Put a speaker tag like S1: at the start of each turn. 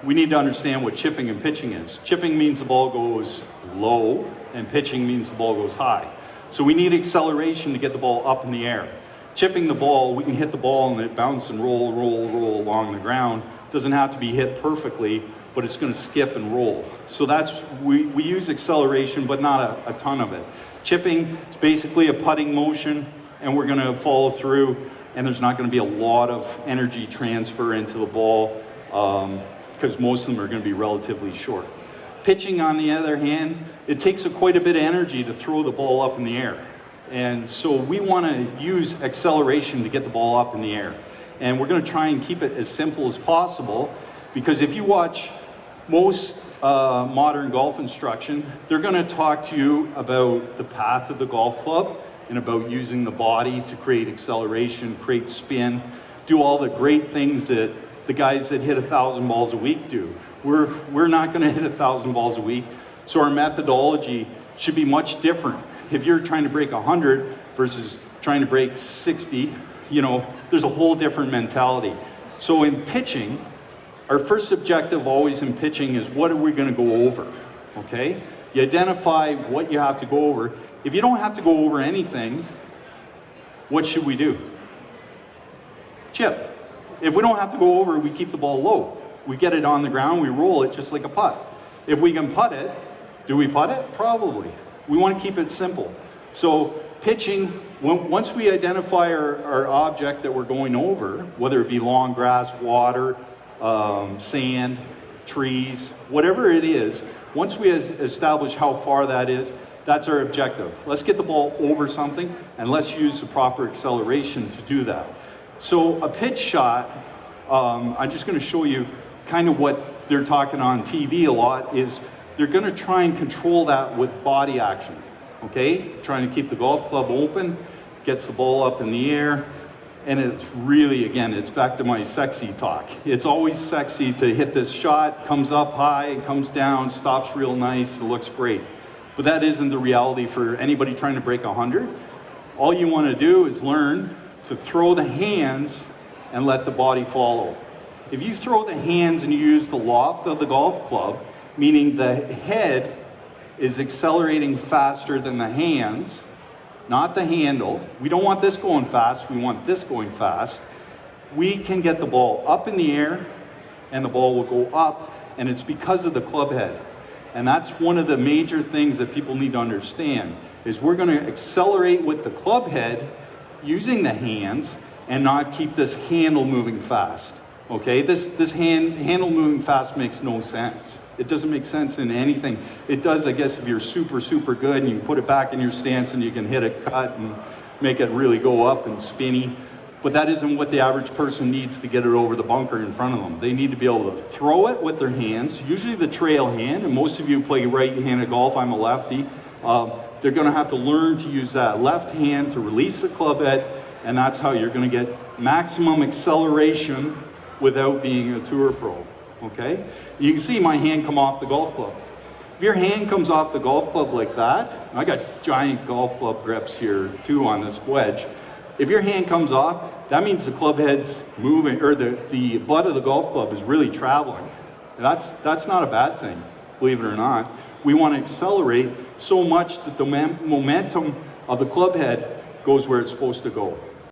S1: we need to understand what chipping and pitching is. Chipping means the ball goes low, and pitching means the ball goes high. So we need acceleration to get the ball up in the air. Chipping the ball, we can hit the ball and it bounce and roll along the ground. It doesn't have to be hit perfectly, but it's going to skip and roll. So we use acceleration, but not a ton of it. Chipping is basically a putting motion, and we're going to follow through, and there's not going to be a lot of energy transfer into the ball because most of them are going to be relatively short. Pitching, on the other hand, it takes quite a bit of energy to throw the ball up in the air. And so we want to use acceleration to get the ball up in the air. And we're going to try and keep it as simple as possible, because if you watch most modern golf instruction, they're going to talk to you about the path of the golf club and about using the body to create acceleration, create spin, do all the great things that the guys that hit 1,000 balls a week do. We're not going to hit 1,000 balls a week, so our methodology should be much different. If you're trying to break 100 versus trying to break 60, there's a whole different mentality. So in pitching, our first objective always in pitching is what are we going to go over, okay? You identify what you have to go over. If you don't have to go over anything, what should we do? Chip. If we don't have to go over, we keep the ball low. We get it on the ground, we roll it just like a putt. If we can putt it, do we putt it? Probably. We want to keep it simple. So pitching, once we identify our object that we're going over, whether it be long grass, water, sand, trees, whatever it is, once we establish how far that is, that's our objective. Let's get the ball over something, and let's use the proper acceleration to do that. So a pitch shot, I'm just going to show you kind of what they're talking on TV a lot, is they're going to try and control that with body action, okay? Trying to keep the golf club open, gets the ball up in the air, and it's really, again, it's back to my sexy talk. It's always sexy to hit this shot, comes up high, comes down, stops real nice, it looks great. But that isn't the reality for anybody trying to break 100. All you want to do is learn to throw the hands and let the body follow. If you throw the hands and you use the loft of the golf club, meaning the head is accelerating faster than the hands, not the handle. We don't want this going fast, we want this going fast. We can get the ball up in the air and the ball will go up, and it's because of the club head. And that's one of the major things that people need to understand, is we're going to accelerate with the club head using the hands and not keep this handle moving fast. Okay, this handle moving fast makes no sense. It doesn't make sense in anything. It does, I guess, if you're super good and you can put it back in your stance and you can hit a cut and make it really go up and spinny. But that isn't what the average person needs to get it over the bunker in front of them. They need to be able to throw it with their hands, usually the trail hand, and most of you play right-handed golf, I'm a lefty. They're gonna have to learn to use that left hand to release the club head, and that's how you're gonna get maximum acceleration without being a tour pro, okay? You can see my hand come off the golf club. If your hand comes off the golf club like that, I got giant golf club grips here too on this wedge. If your hand comes off, that means the club head's moving, or the butt of the golf club is really traveling. And that's not a bad thing, believe it or not. We want to accelerate so much that the momentum of the club head goes where it's supposed to go.